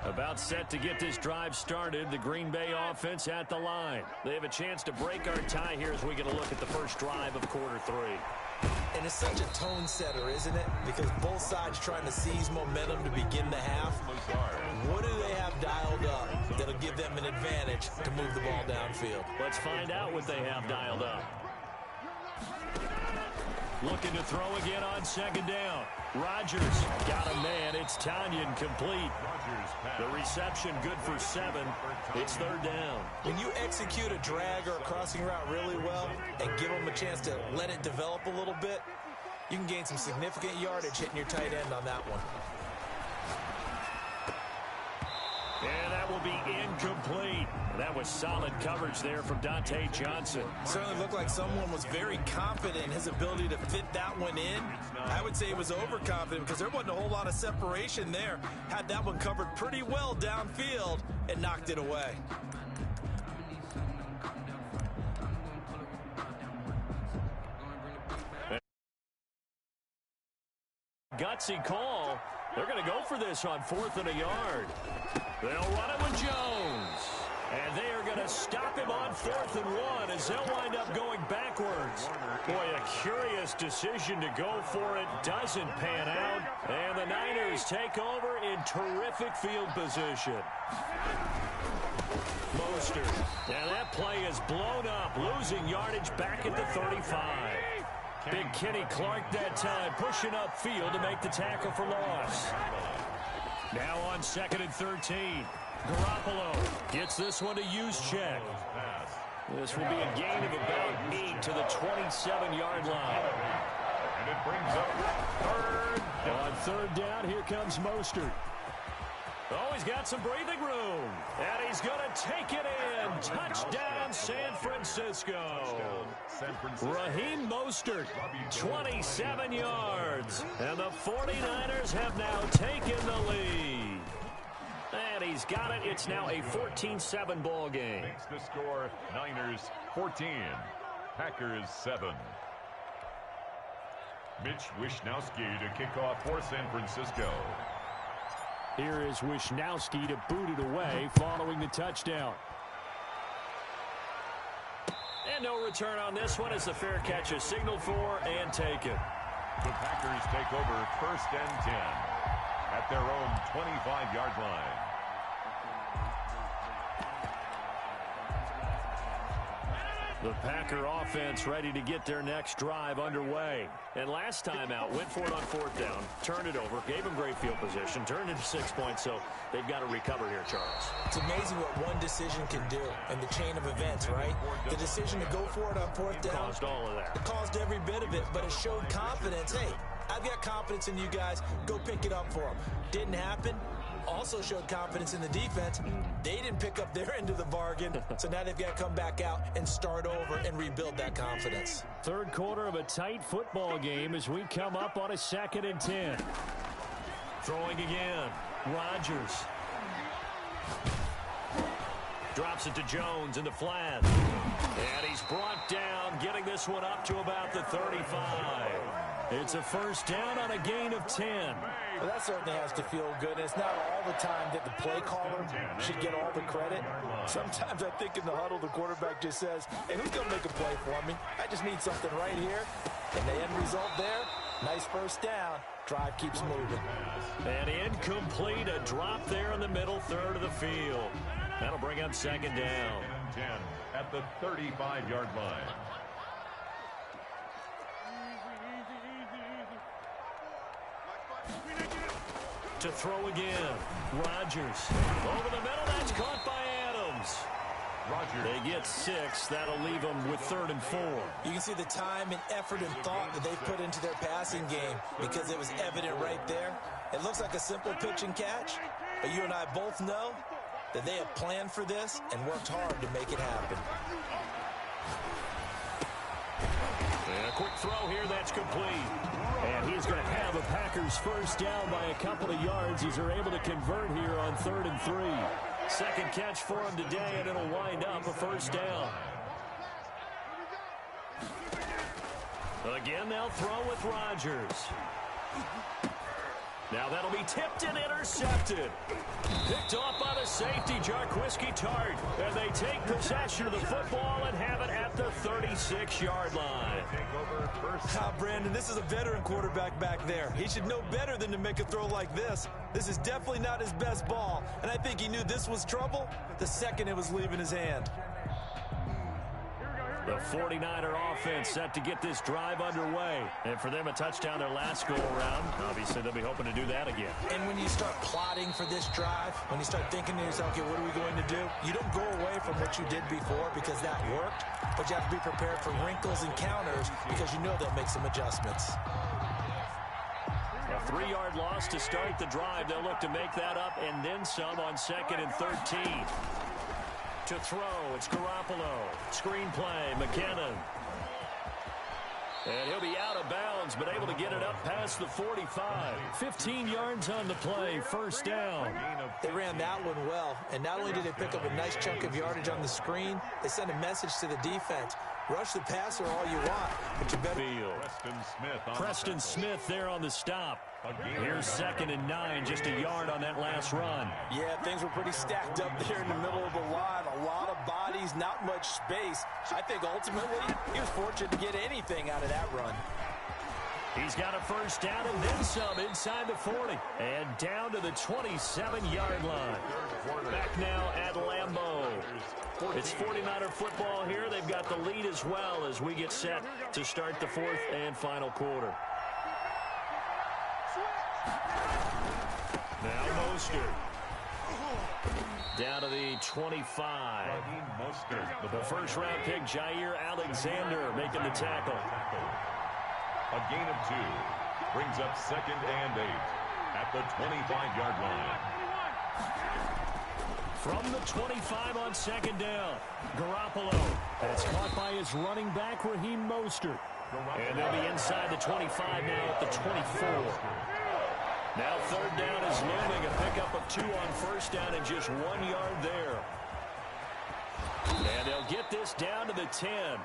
About set to get this drive started. The Green Bay offense at the line. They have a chance to break our tie here as we get a look at the first drive of quarter 3. And it's such a tone setter, isn't it? Because both sides trying to seize momentum to begin the half. What do they have dialed up that'll give them an advantage to move the ball downfield? Let's find out what they have dialed up. Looking to throw again on second down. Rodgers got a man. It's Tanyan complete. The reception good for 7. It's third down. When you execute a drag or a crossing route really well and give them a chance to let it develop a little bit, you can gain some significant yardage hitting your tight end on that one. And that will be incomplete. That was solid coverage there from Dante Johnson. Certainly looked like someone was very confident in his ability to fit that one in. I would say he was overconfident because there wasn't a whole lot of separation there. Had that one covered pretty well downfield and knocked it away. Gutsy call. They're going to go for this on 4th and a yard. They'll run it with Jones. And they are going to stop him on 4th and 1 as they'll wind up going backwards. Boy, a curious decision to go for it. Doesn't pan out. And the Niners take over in terrific field position. Mostert. And that play is blown up. Losing yardage back at the 35. Big Kenny Clark that time pushing upfield to make the tackle for loss. Now on 2nd and 13. Garoppolo gets this one to Juszczyk. This will be a gain of about 8 to the 27-yard line. And it brings up third. On 3rd down, here comes Mostert. Oh, he's got some breathing room. And he's going to take it in. Touchdown, San Francisco. Raheem Mostert, 27 yards. And the 49ers have now taken the lead. And he's got it. It's now a 14-7 ball game. Makes the score Niners 14, Packers 7. Mitch Wishnowsky to kick off for San Francisco. Here is Wishnowsky to boot it away following the touchdown. And no return on this one as the fair catch is signaled for and taken. The Packers take over 1st and 10 at their own 25-yard line. The Packer offense ready to get their next drive underway. And last time out, went for it on 4th down, turned it over, gave them great field position, turned into 6 points, so they've got to recover here, Charles. It's amazing what one decision can do in the chain of events, right? The decision to go for it on 4th down. Caused all of that. It caused every bit of it, but it showed confidence. Hey, I've got confidence in you guys. Go pick it up for them. Didn't happen. Also showed confidence in the defense. They didn't pick up their end of the bargain, so now they've got to come back out and start over and rebuild that confidence. 3rd quarter of a tight football game as we come up on a 2nd and 10. Throwing again. Rodgers. Drops it to Jones in the flat. And he's brought down, getting this one up to about the 35. It's a 1st down on a gain of 10. Well, that certainly has to feel good. It's not all the time that the play caller should get all the credit. Sometimes I think in the huddle, the quarterback just says, hey, who's going to make a play for me? I just need something right here. And the end result there, nice 1st down. Drive keeps moving. And incomplete, a drop there in the middle 3rd of the field. That'll bring up 2nd down. 10 at the 35-yard line. To throw again. Rodgers. Over the middle, that's caught by Adams. Rodgers. They get 6. That'll leave them with 3rd and 4. You can see the time and effort and thought that they've put into their passing game because it was evident right there. It looks like a simple pitch and catch, but you and I both know that they have planned for this and worked hard to make it happen. And a quick throw here, that's complete. And he's going to have a Packers 1st down by a couple of yards. He's able to convert here on 3rd and 3. 2nd catch for him today, and it'll wind up a 1st down. Again, they'll throw with Rodgers. Now that'll be tipped and intercepted. Picked off by the safety, Jarquiski Tart. And they take possession of the football and have it at the 36-yard line. Brandon, this is a veteran quarterback back there. He should know better than to make a throw like this. This is definitely not his best ball, and I think he knew this was trouble the second it was leaving his hand. The 49er offense set to get this drive underway. And for them, a touchdown their last go-around. Obviously, they'll be hoping to do that again. And when you start plotting for this drive, when you start thinking to yourself, okay, what are we going to do? You don't go away from what you did before because that worked, but you have to be prepared for wrinkles and counters because you know they'll make some adjustments. A 3-yard loss to start the drive. They'll look to make that up and then some on 2nd and 13. To throw, it's Garoppolo. Screen play, McKinnon. And he'll be out of bounds, but able to get it up past the 45. 15 yards on the play, first down. They ran that one well, and not only did they pick up a nice chunk of yardage on the screen, they sent a message to the defense. Rush the passer all you want, but you better... Preston Smith there on the stop. Here's 2nd and 9, just a yard on that last run. Yeah, things were pretty stacked up there in the middle of the line. A lot of bodies, not much space. I think ultimately he was fortunate to get anything out of that run. He's got a first down and then some inside the 40. And down to the 27-yard line. Back now at Lambeau. It's 49er football here. They've got the lead as well as we get set to start the 4th and final quarter. Now Mostert. Down to the 25. The first-round pick, Jair Alexander, making the tackle. A gain of 2 brings up 2nd and 8 at the 25-yard line. From the 25 on 2nd down, Garoppolo. That's caught by his running back, Raheem Mostert. And they'll be inside the 25 now at the 24. Now 3rd down is looming, a pickup of 2 on first down and just 1 yard there. And they'll get this down to the 10.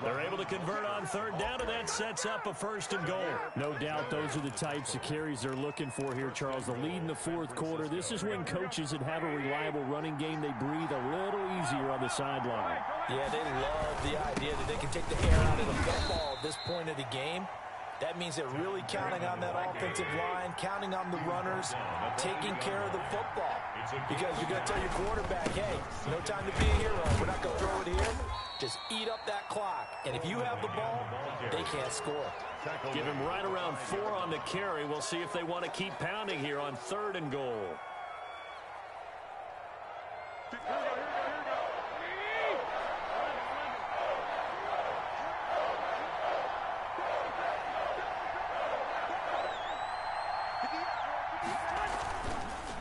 They're able to convert on 3rd down, and that sets up a 1st and goal. No doubt those are the types of carries they're looking for here, Charles. The lead in the 4th quarter. This is when coaches that have a reliable running game, they breathe a little easier on the sideline. Yeah, they love the idea that they can take the air out of the football at this point of the game. That means they're really counting on that offensive line, counting on the runners, taking care of the football. Because you're going to tell your quarterback, hey, no time to be a hero. We're not going to throw it here. Just eat up that clock. And if you have the ball, they can't score. Give him right around 4 on the carry. We'll see if they want to keep pounding here on 3rd and goal.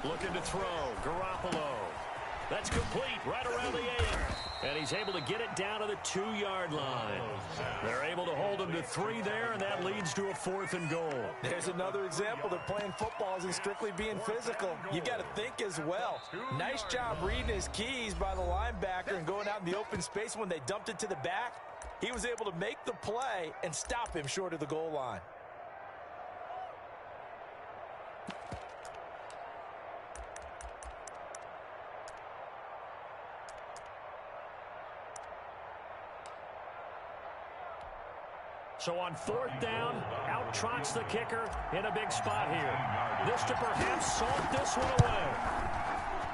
Looking to throw, Garoppolo. That's complete, right around the 8. And he's able to get it down to the 2-yard line. They're able to hold him to 3 there, and that leads to a 4th and goal. There's another example that playing football isn't strictly being physical. You got to think as well. Nice job reading his keys by the linebacker and going out in the open space when they dumped it to the back. He was able to make the play and stop him short of the goal line. So on 4th down, out trots the kicker in a big spot here. This to perhaps salt this one away.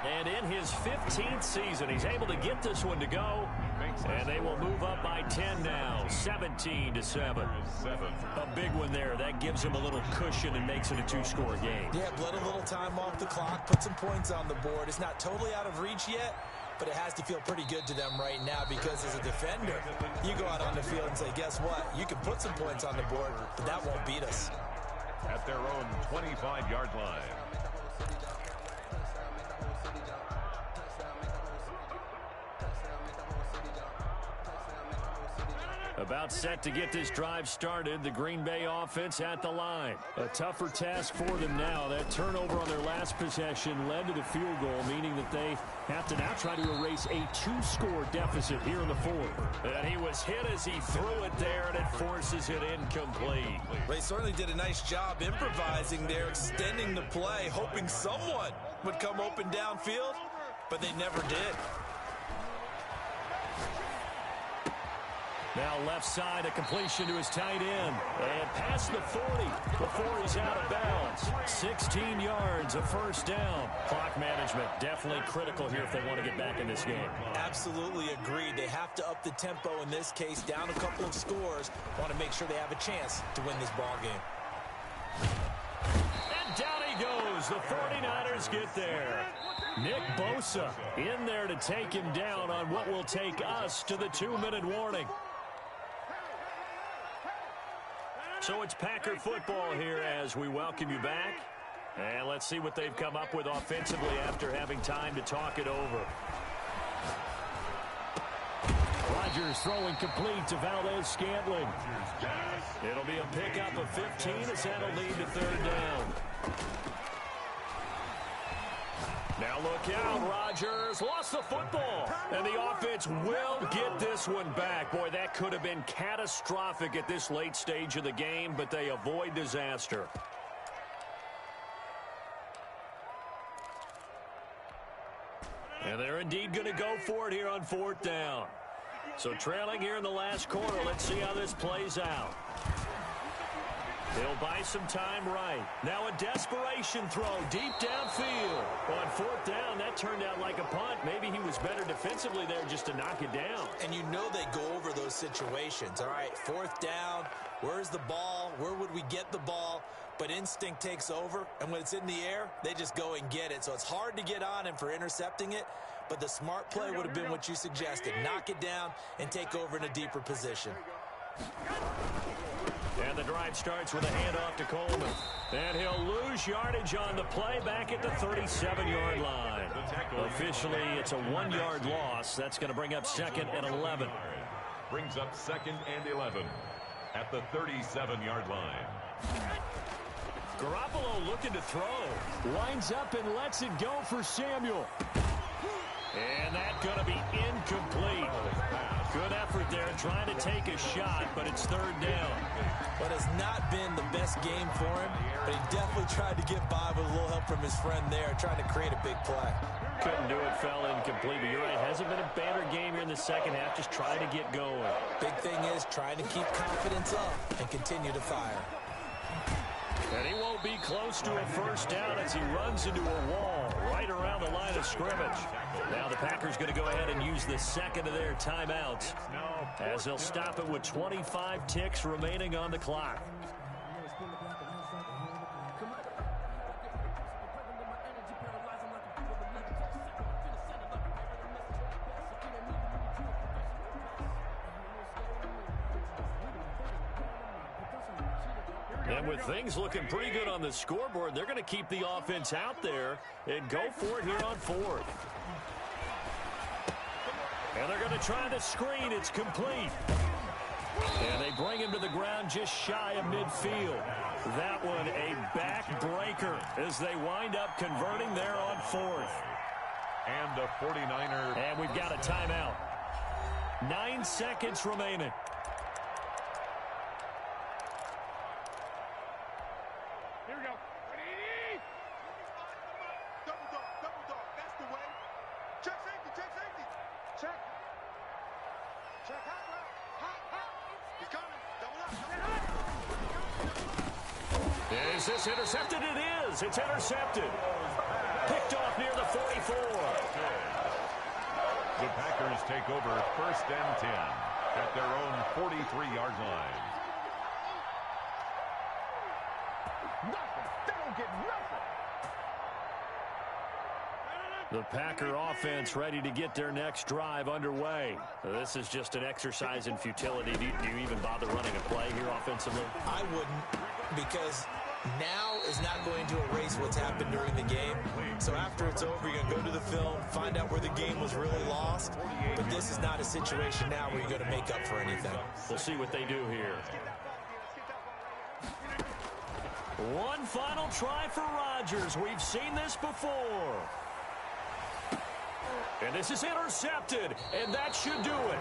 And in his 15th season, he's able to get this one to go. And they will move up by 10 now, 17-7. A big one there. That gives him a little cushion and makes it a 2-score game. Yeah, bled a little time off the clock, put some points on the board. It's not totally out of reach yet, but it has to feel pretty good to them right now because as a defender, you go out on the field and say, guess what? You can put some points on the board, but that won't beat us. At their own 25-yard line. About set to get this drive started. The Green Bay offense at the line. A tougher task for them now. That turnover on their last possession led to the field goal, meaning that they have to now try to erase a 2-score deficit here in the fourth. And he was hit as he threw it there, and it forces it incomplete. They certainly did a nice job improvising there, extending the play, hoping someone would come open downfield, but they never did. Now left side, a completion to his tight end. And past the 40 before he's out of bounds. 16 yards, a first down. Clock management definitely critical here if they want to get back in this game. Absolutely agreed. They have to up the tempo in this case, down a couple of scores. Want to make sure they have a chance to win this ball game. And down he goes. The 49ers get there. Nick Bosa in there to take him down on what will take us to the 2-minute warning. So it's Packer football here as we welcome you back. And let's see what they've come up with offensively after having time to talk it over. Rodgers throwing complete to Valdez-Scantling. It'll be a pickup of 15 as that'll lead to third down. Now look out, Rodgers lost the football, and the offense will get this one back. Boy, that could have been catastrophic at this late stage of the game, but they avoid disaster. And they're indeed going to go for it here on fourth down. So trailing here in the last quarter, let's see how this plays out. They'll buy some time right. Now a desperation throw deep downfield. On fourth down, that turned out like a punt. Maybe he was better defensively there just to knock it down. And you know they go over those situations. All right, fourth down, where's the ball? Where would we get the ball? But instinct takes over, and when it's in the air, they just go and get it. So it's hard to get on him for intercepting it, but the smart play would have been what you suggested. Knock it down and take over in a deeper position. And the drive starts with a handoff to Coleman. And he'll lose yardage on the play back at the 37-yard line. Officially, it's a 1-yard loss. That's going to bring up second and 11. Brings up second and 11 at the 37-yard line. Garoppolo looking to throw. Lines up and lets it go for Samuel. And that's going to be incomplete. Good effort there trying to take a shot, but it's third down. But it's not been the best game for him, but he definitely tried to get by with a little help from his friend there, trying to create a big play. Couldn't do it, fell incomplete, but you're right. Hasn't been a banner game here in the second half, just trying to get going. Big thing is trying to keep confidence up and continue to fire. And he won't be close to a first down as he runs into a wall right around the line of scrimmage. Now the Packers going to go ahead and use the second of their timeouts as they'll stop it with 25 ticks remaining on the clock. And with things looking pretty good on the scoreboard, they're going to keep the offense out there and go for it here on fourth. And they're going to try the screen. It's complete. And they bring him to the ground just shy of midfield. That one a backbreaker as they wind up converting there on fourth. And a 49er. And we've got a timeout. 9 seconds remaining. Here we go. Double dog. That's the way. Check safety. Check. Hot. He's coming. Double up. Is this intercepted? It is. It's intercepted. Picked off near the 44. The Packers take over first and 10 at their own 43-yard line. Nothing. They don't get nothing. The Packer offense ready to get their next drive underway. This is just an exercise in futility. Do you even bother running a play here offensively? I wouldn't, because Now is not going to erase what's happened during the game. So after it's over, you're going to go to the film, find out where the game was really lost. But this is not a situation now where you're going to make up for anything. We'll see what they do here. One final try for Rodgers. We've seen this before. And this is intercepted, and that should do it.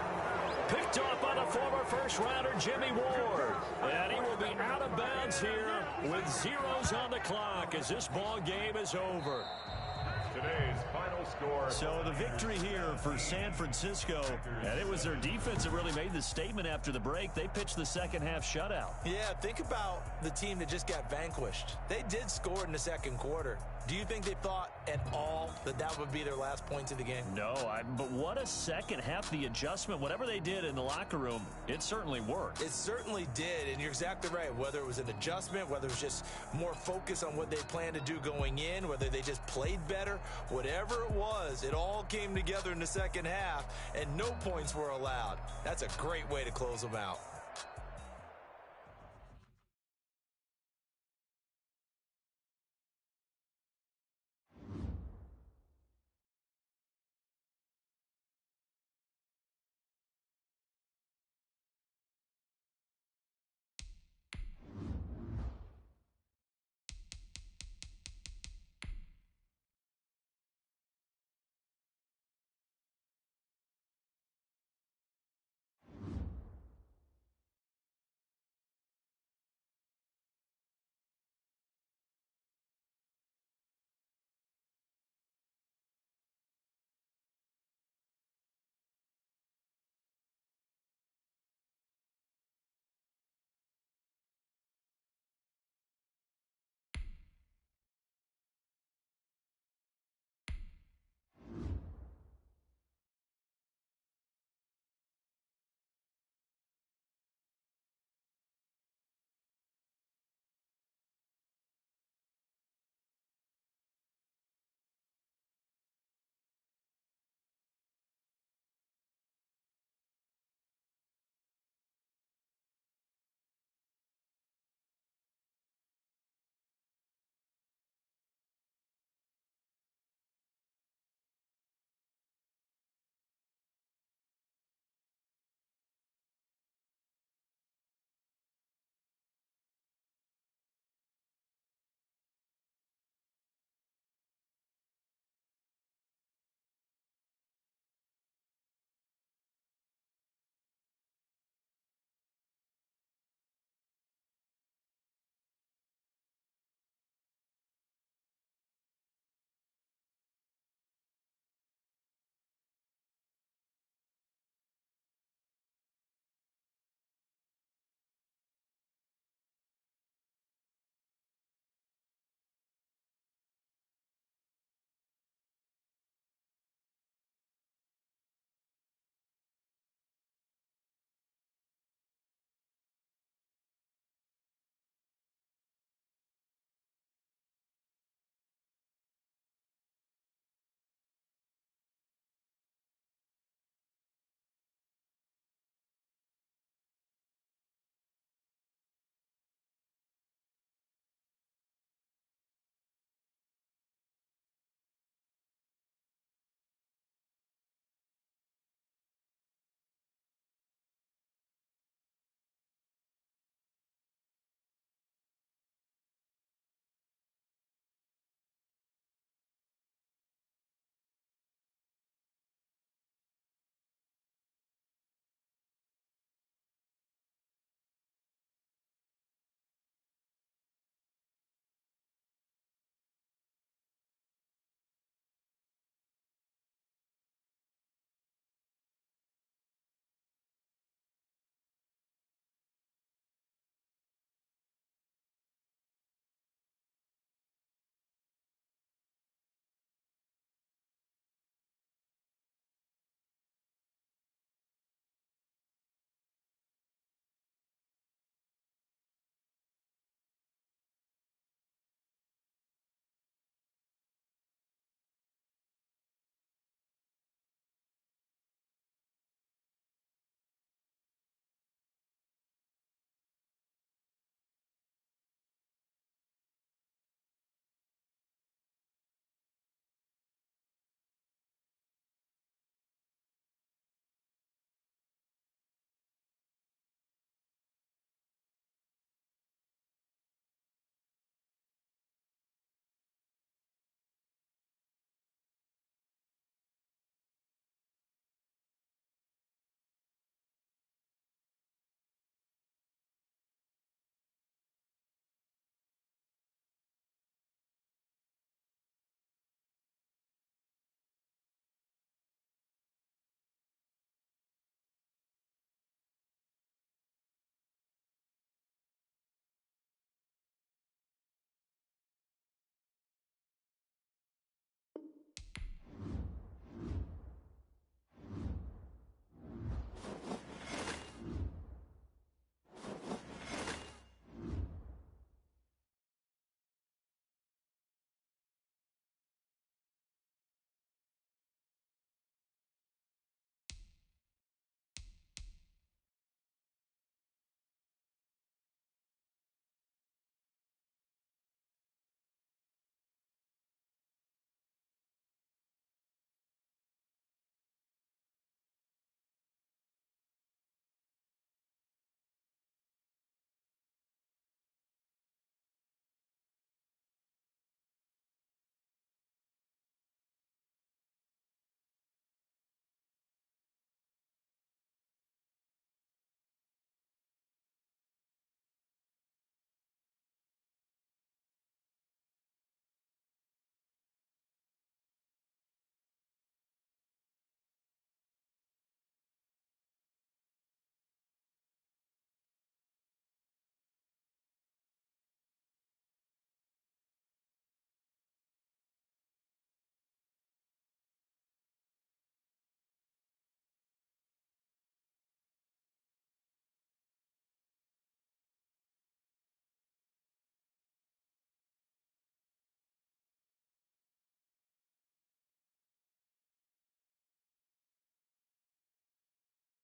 Picked up by the former first-rounder Jimmy Ward. And he will be out of bounds here with zeros on the clock as this ball game is over. Today's final score. So the victory here for San Francisco, and it was their defense that really made the statement after the break. They pitched the second-half shutout. Yeah, think about the team that just got vanquished. They did score in the second quarter. Do you think they thought at all that that would be their last points of the game? No, but what a second half. The adjustment, whatever they did in the locker room, it certainly worked. It certainly did, and you're exactly right. Whether it was an adjustment, whether it was just more focus on what they planned to do going in, whether they just played better, whatever it was, it all came together in the second half, and no points were allowed. That's a great way to close them out.